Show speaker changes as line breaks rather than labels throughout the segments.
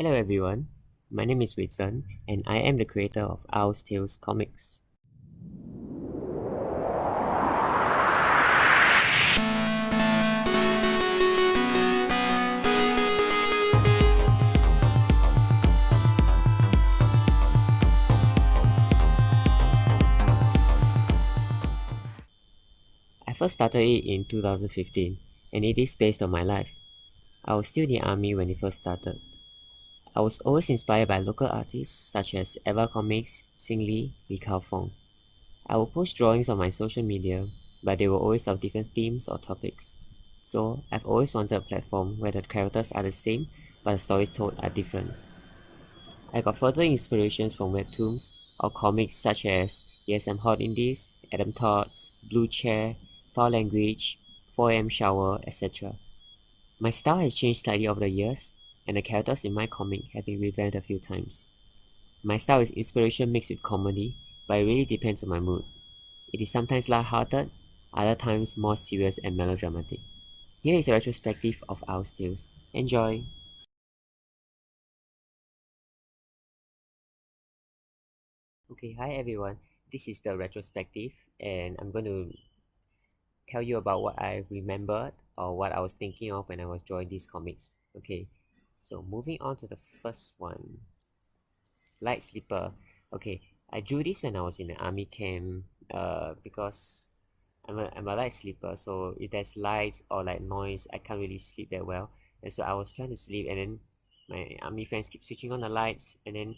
Hello everyone, my name is Whitson and I am the creator of Owztales comics. I first started it in 2015 and it is based on my life. I was still in the army when it first started. I was always inspired by local artists such as Eva Comics, Sing Lee, Lee Kao Fong. I would post drawings on my social media, but they were always of different themes or topics. So I've always wanted a platform where the characters are the same, but the stories told are different. I got further inspirations from webtoons or comics such as Yes I'm Hot Indies, Adam Thoughts, Blue Chair, Foul Language, 4am Shower, etc. My style has changed slightly over the years, and the characters in my comic have been revamped a few times. My style is inspiration mixed with comedy, but it really depends on my mood. It is sometimes light-hearted, other times more serious and melodramatic. Here is a retrospective of Owztales. Enjoy! Okay, hi everyone. This is the retrospective, and I'm going to tell you about what I remembered or what I was thinking of when I was drawing these comics. Okay, so moving on to the first one, Light Sleeper. Okay, I drew this when I was in the army camp. Because I'm a light sleeper, so if there's lights or like noise, I can't really sleep that well. And so I was trying to sleep, and then my army friends keep switching on the lights, and then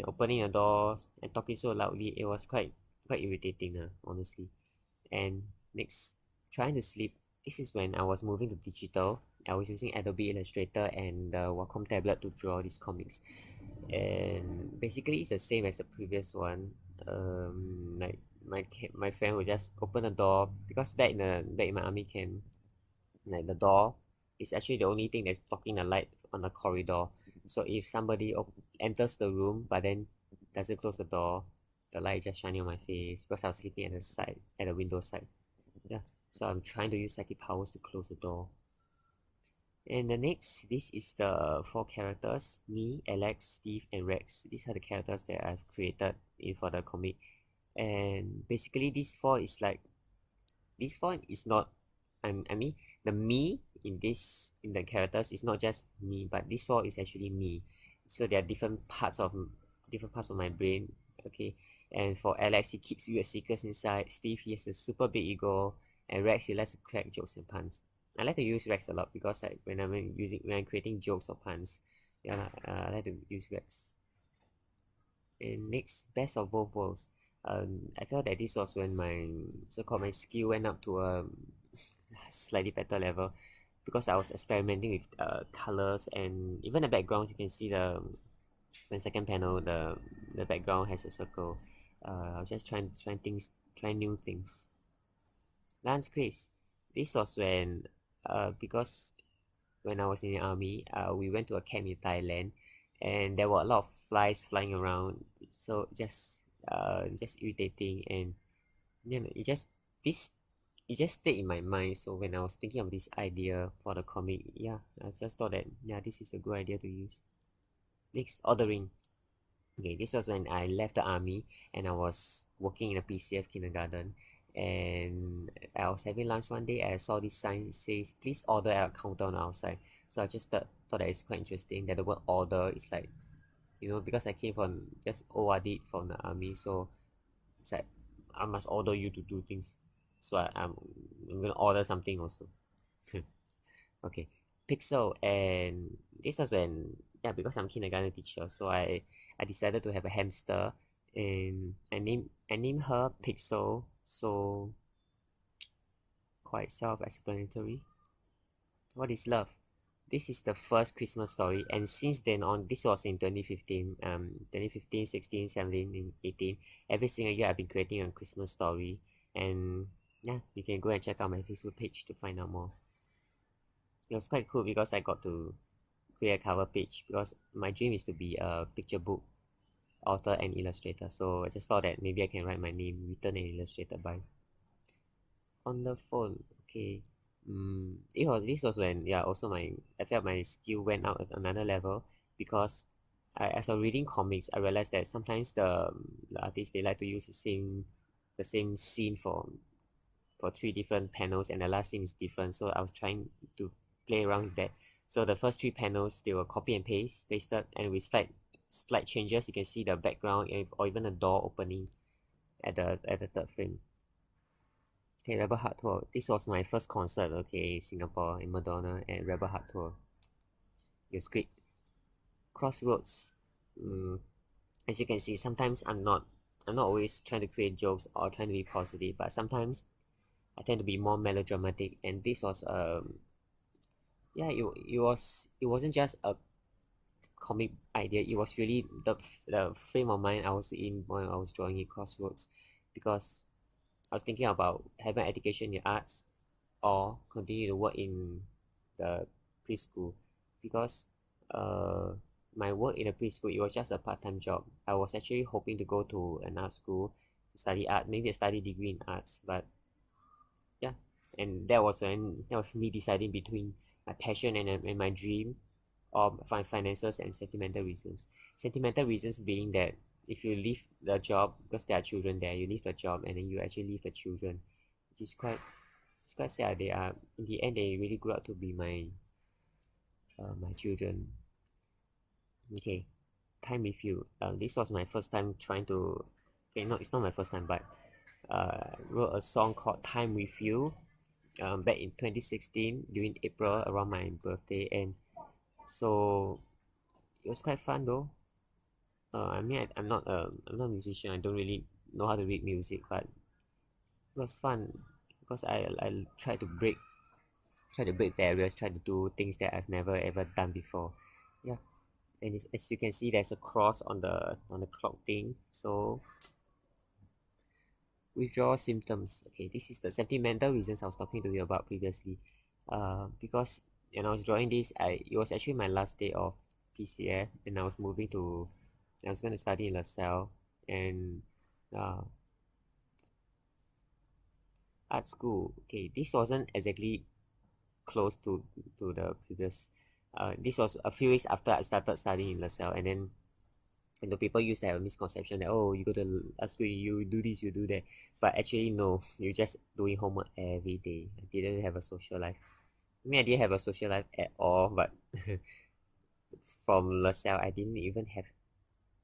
opening a door and talking so loudly. It was quite irritating, honestly. And next, trying to sleep. This is when I was moving to digital. I was using Adobe Illustrator and the Wacom tablet to draw these comics. And basically, it's the same as the previous one. Like my friend would just open the door because back in my army camp, like the door is actually the only thing that's blocking the light on the corridor. So if somebody enters the room but then doesn't close the door, the light is just shining on my face because I was sleeping at the side, at the window side. Yeah, so I'm trying to use psychic powers to close the door. And the next, this is the four characters: me, Alex, Steve, and Rex. These are the characters that I've created for the comic. And basically, this four is not. I mean, the me in the characters is not just me, but this four is actually me. So there are different parts of my brain. Okay, and for Alex, he keeps weird secrets inside. Steve, he has a super big ego, and Rex, he likes to crack jokes and puns. I like to use Rex a lot because like when I'm creating jokes or puns, yeah, I like to use Rex. And next, best of both worlds. I felt that this was when my so-called my skill went up to a slightly better level because I was experimenting with colors and even the backgrounds. You can see the second panel, the background has a circle. I was just trying new things. Dance craze. This was when because when I was in the army, we went to a camp in Thailand, and there were a lot of flies flying around. So just irritating, and this it just stayed in my mind. So when I was thinking of this idea for the comic, yeah, I just thought that yeah, this is a good idea to use. Next, ordering. Okay, this was when I left the army and I was working in a PCF kindergarten. And I was having lunch one day and I saw this sign says, please order at a counter on the outside. So I just thought that it's quite interesting that the word order is like, because I came from just ORD from the army, so it's like I must order you to do things. So I'm gonna order something also. Okay, Pixel, and this was when, yeah, because I'm kindergarten teacher, so I decided to have a hamster, and I named her Pixel. So quite self-explanatory. What is love? This is the first Christmas story, and since then on, this was in 2015, 2015, 16, 17, and 18. Every single year I've been creating a Christmas story, and yeah, you can go and check out my Facebook page to find out more. It was quite cool because I got to create a cover page because my dream is to be a picture book author and illustrator. So I just thought that maybe I can write my name written and illustrated by. On the phone, okay. This was when, yeah, also I felt my skill went out at another level because as I was reading comics, I realized that sometimes the artists, they like to use the same scene for three different panels, and the last scene is different. So I was trying to play around with that. So the first three panels, they were copy and pasted, and with slight changes, you can see the background or even the door opening at the third frame. Okay, Rebel Heart Tour. This was my first concert, okay, Singapore in Madonna at Rebel Heart Tour. It was great. Crossroads. As you can see, sometimes I'm not always trying to create jokes or trying to be positive, but sometimes I tend to be more melodramatic, and this was yeah, it wasn't just a comic idea. It was really the frame of mind I was in when I was drawing it, Crossroads, because I was thinking about having education in arts or continue to work in the preschool, because my work in the preschool, it was just a part-time job. I was actually hoping to go to an art school to study art, maybe a study degree in arts, but yeah, and that was me deciding between my passion and my dream, or finances and sentimental reasons. Sentimental reasons being that if you leave the job because there are children there, you leave the job and then you actually leave the children, which is quite sad. They are, in the end, they really grew up to be my children. Okay, time with you. This was my first time trying to. Okay, no, it's not my first time, but wrote a song called "Time with You." Back in 2016 during April around my birthday, and so it was quite fun though. I mean, I'm not a musician. I don't really know how to read music, but it was fun because I try to break barriers, try to do things that I've never ever done before. Yeah, and as you can see, there's a cross on the clock thing. So withdrawal symptoms. Okay, this is the sentimental reasons I was talking to you about previously. Because when I was drawing this, it was actually my last day of PCF, and I was going to study in LaSalle, and uh, art school. Okay, this wasn't exactly close to the previous. This was a few weeks after I started studying in LaSalle, and then and the people used to have a misconception that, oh, you go to art school, you do this, you do that, but actually no, you're just doing homework every day. I didn't have a social life. I mean, I didn't have a social life at all, but from LaSalle, I didn't even have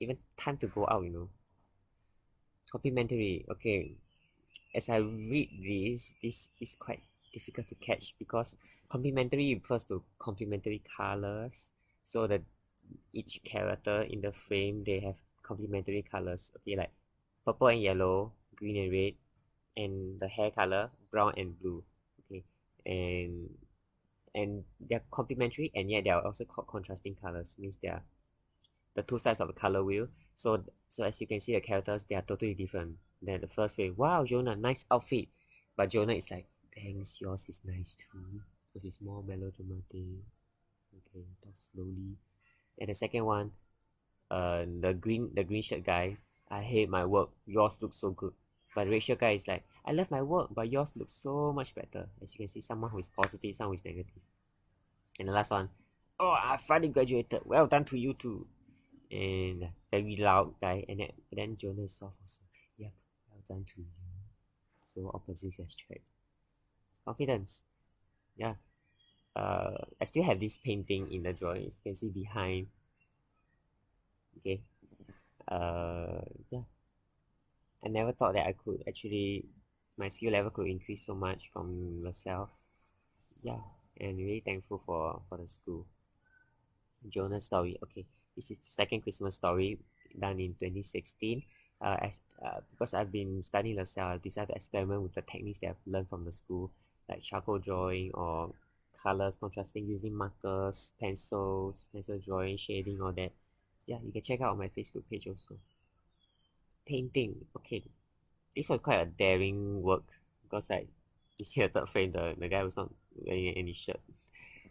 even time to go out. Complementary. Okay, as I read this is quite difficult to catch because complementary refers to complementary colors. So that each character in the frame, they have complementary colors. Okay, like purple and yellow, green and red, and the hair color brown and blue. Okay, and they're complementary, and yet they are also called contrasting colors. Means they are the two sides of the color wheel. So as you can see, the characters, they are totally different. Then the first frame, wow, Jonah, nice outfit. But Jonah is like, thanks, yours is nice too, because it's more melodramatic. Okay, talk slowly. And the second one, the green shirt guy, I hate my work. Yours looks so good. But the red shirt guy is like, I love my work, but yours looks so much better. As you can see, someone who is positive, someone who is negative. And the last one, oh, I finally graduated. Well done to you too. And very loud guy, and then Jonah is soft also. Yep, well done to you. So opposites attract. Confidence. Yeah. I still have this painting in the drawings. You can see behind. Okay. Yeah. I never thought that I could actually my skill level could increase so much from LaSalle. Yeah, and really thankful for the school. Jonahs Story. Okay, this is the second Christmas story done in 2016. Because I've been studying LaSalle, I decided to experiment with the techniques that I've learned from the school, like charcoal drawing or colors contrasting using markers, pencils, pencil drawing, shading, all that. Yeah, you can check out on my Facebook page also. Painting. Okay, this was quite a daring work because like you see the third frame, the guy was not wearing any shirt.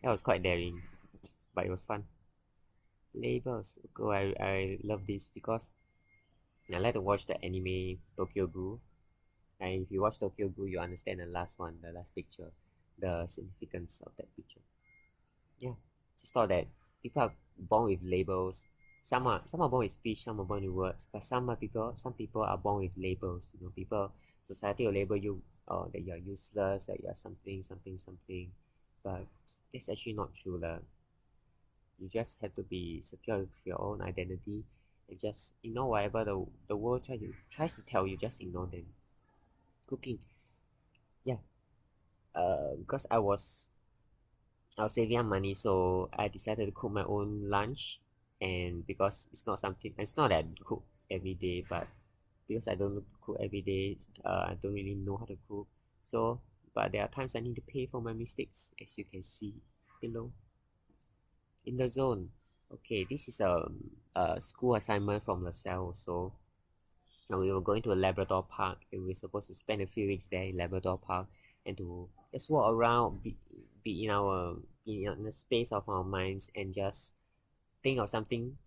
That was quite daring, but it was fun. Labels. Oh, I love this because I like to watch the anime Tokyo Ghoul. And if you watch Tokyo Ghoul, you understand the last one, the last picture, the significance of that picture. Yeah, just thought that people are born with labels. Some are born with speech, some are born with words, but some people are born with labels. Society will label you that you're useless, that you're something, something, something. But that's actually not true. You just have to be secure with your own identity and just ignore whatever the world tries to tell you, just ignore them. Cooking. Yeah. Because I was saving up money, so I decided to cook my own lunch. And because it's not that I cook every day, but because I don't cook every day, I don't really know how to cook. So, but there are times I need to pay for my mistakes, as you can see below. In the zone. Okay, this is a school assignment from LaSalle. So, we were going to a Labrador Park, and we were supposed to spend a few weeks there in Labrador Park and to just walk around, be in the space of our minds and just think of something.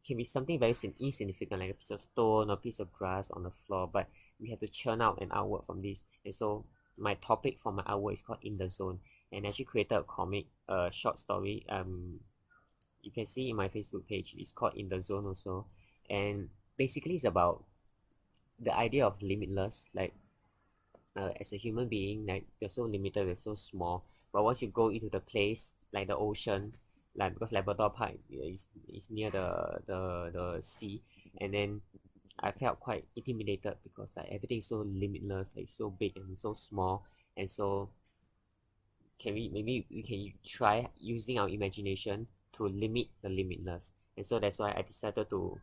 Can be something very insignificant, like a piece of stone or a piece of grass on the floor, but we have to churn out an artwork from this. And so my topic for my artwork is called In the Zone, and I actually created a comic, a short story. You can see in my Facebook page. It's called In the Zone also, and basically it's about the idea of limitless. Like, as a human being, like you're so limited, you're so small. But once you go into the place like the ocean, like because Labrador Park is near the sea, and then I felt quite intimidated because like everything is so limitless, like so big and so small, and so maybe we can try using our imagination to limit the limitless. And so that's why I decided to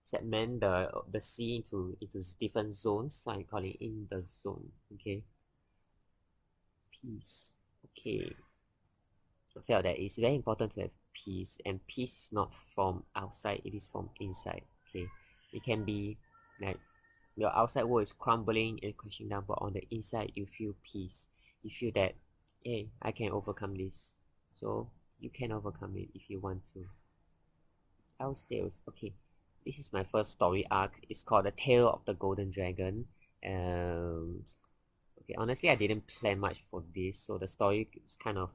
segment the sea into different zones. So I call it In the Zone. Okay. Peace. Okay. I felt that it's very important to have peace, and peace is not from outside, it is from inside. Okay. It can be like your outside world is crumbling and crashing down, but on the inside you feel peace. You feel that, hey, I can overcome this. So you can overcome it if you want to. Owztales. Okay. This is my first story arc. It's called The Tale of the Golden Dragon. Okay, honestly, I didn't plan much for this, so the story is kind of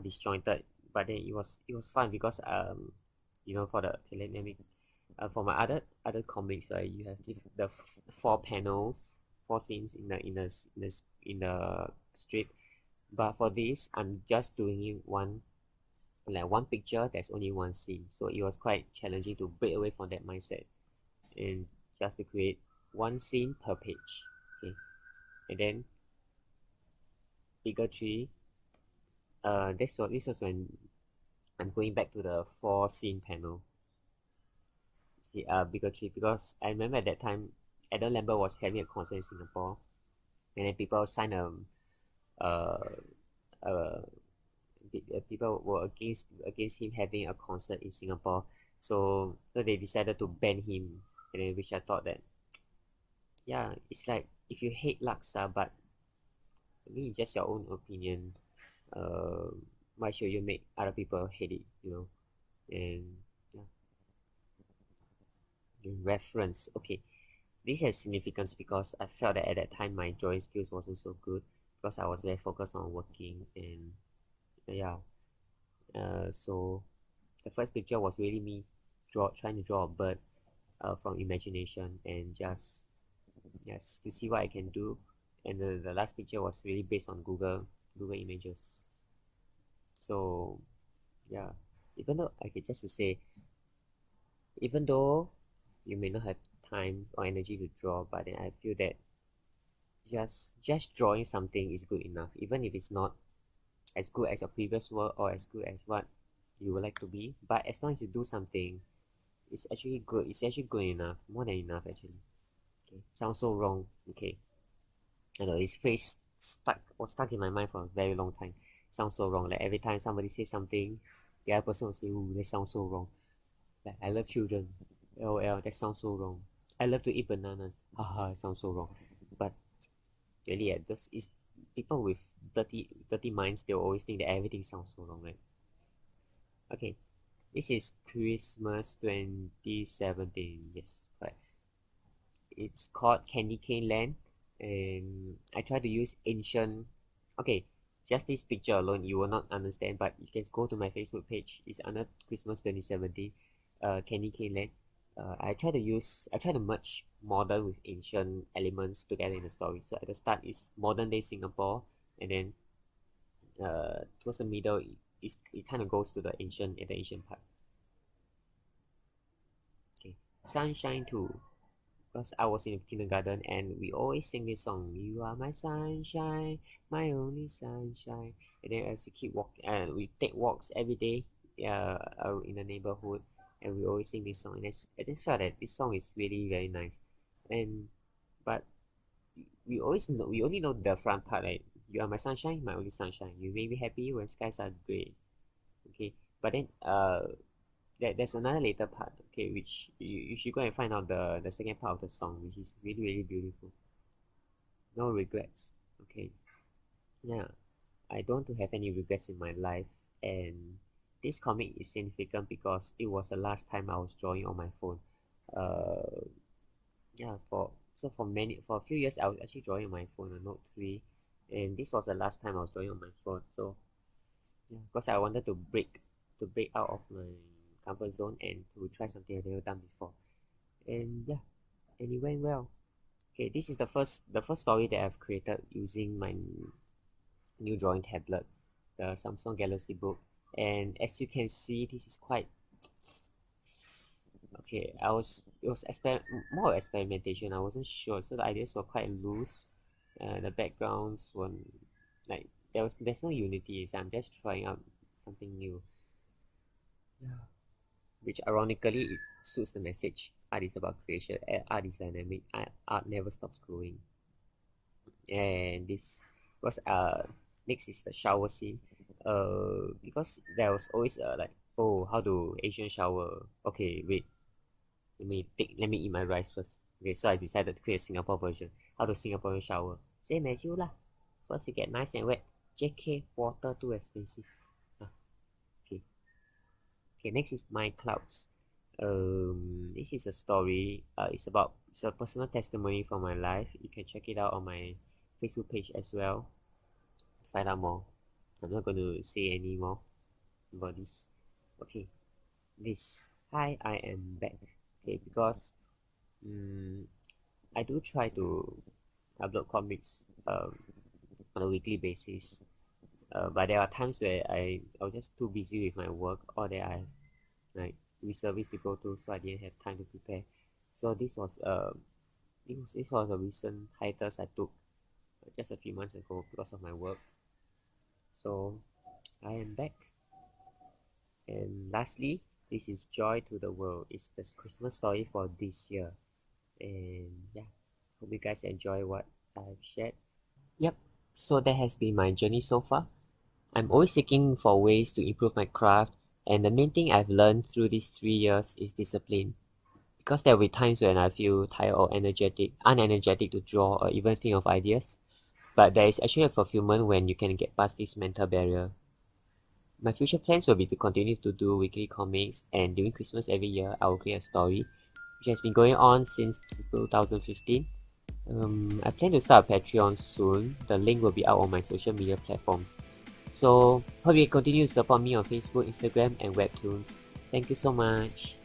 disjointed. But then it was fun because for the okay, let me for my other comics, you have the four panels, four scenes in the strip. But for this, I'm just doing it one picture. There's only one scene, so it was quite challenging to break away from that mindset and just to create one scene per page. Okay, and then bigger tree. This was when I'm going back to the four scene panel. See, bigger tree, because I remember at that time Earl Amber was having a concert in Singapore, and then uh uh people were against him having a concert in Singapore. So they decided to ban him, and then which I thought that, yeah, it's like if you hate Laksa, but I mean it's just your own opinion. Uh, why should you make other people hate it? And yeah, in reference. Okay, this has significance because I felt that at that time my drawing skills wasn't so good because I was very focused on working. And yeah, so the first picture was really me trying to draw a bird from imagination and just yes to see what I can do. And the last picture was really based on Google Images. So yeah, even though I could just to say, even though you may not have time or energy to draw, but then I feel that just drawing something is good enough, even if it's not as good as your previous work or as good as what you would like to be. But as long as you do something, it's actually good. It's actually good enough, more than enough actually. Okay, sounds so wrong. Okay, I know this phrase stuck in my mind for a very long time. Sounds so wrong. Like every time somebody says something, the other person will say, "Ooh, that sounds so wrong." Like I love children. LOL, that sounds so wrong. I love to eat bananas. Haha, it sounds so wrong. But really, yeah, this is people with dirty minds. They'll always think that everything sounds so wrong, right? Okay, this is Christmas 2017. Yes, right. It's called Candy Cane Land, and I try to use ancient. Okay, just this picture alone you will not understand, but you can go to my Facebook page. It's under Christmas 2017, Candy Cane Land. I try to merge modern with ancient elements together in the story. So at the start is modern day Singapore, and then towards the middle it kind of goes to the ancient part. Okay, Sunshine too, because I was in kindergarten and we always sing this song. You are my sunshine, my only sunshine. And then as we keep walking, and we take walks every day, in the neighborhood, and we always sing this song. And I just felt that this song is really very nice. And but we only know the front part, right? You are my sunshine, my only sunshine. You make me happy when skies are gray. Okay, but then there's another later part, okay, which you should go and find out the second part of the song, which is really really beautiful. No regrets. Okay, yeah, I don't want to have any regrets in my life, and this comic is significant because it was the last time I was drawing on my phone. Yeah, for a few years I was actually drawing on my phone, a Note 3, and this was the last time I was drawing on my phone. So yeah, because I wanted to break out of my comfort zone and to try something I've never done before. And yeah, and it went well. Okay, this is the first story that I've created using my new drawing tablet, the Samsung Galaxy Book. And as you can see, this is quite okay. It was more experimentation. I wasn't sure, so the ideas were quite loose. The backgrounds were like there's no unity, so I'm just trying out something new. Yeah. Which ironically it suits the message. Art is about creation. Art is dynamic. Art never stops growing. And this was next is the shower scene. Because there was always like, oh, how do Asian shower? Okay, wait. Let me eat my rice first. Okay, so I decided to create a Singapore version. How do Singaporean shower? Same as you lah. First you get nice and wet. JK, water too expensive. Okay. Okay, next is My Clouds. This is a story. It's a personal testimony from my life. You can check it out on my Facebook page as well. Find out more. I'm not going to say any more about this. Okay, this. Hi, I am back. Okay, because I do try to upload comics on a weekly basis. But there are times where I was just too busy with my work, or that I like reservice to go to, so I didn't have time to prepare. So this was a recent hiatus I took just a few months ago because of my work. So I am back. And lastly, this is Joy to the World. It's the Christmas story for this year. And yeah, hope you guys enjoy what I've shared. Yep, so that has been my journey so far. I'm always seeking for ways to improve my craft, and the main thing I've learned through these 3 years is discipline. Because there will be times when I feel tired or unenergetic to draw or even think of ideas. But there is actually a fulfillment when you can get past this mental barrier. My future plans will be to continue to do weekly comics, and during Christmas every year I will create a story, which has been going on since 2015. I plan to start a Patreon soon. The link will be out on my social media platforms. So hope you continue to support me on Facebook, Instagram, and Webtoons. Thank you so much.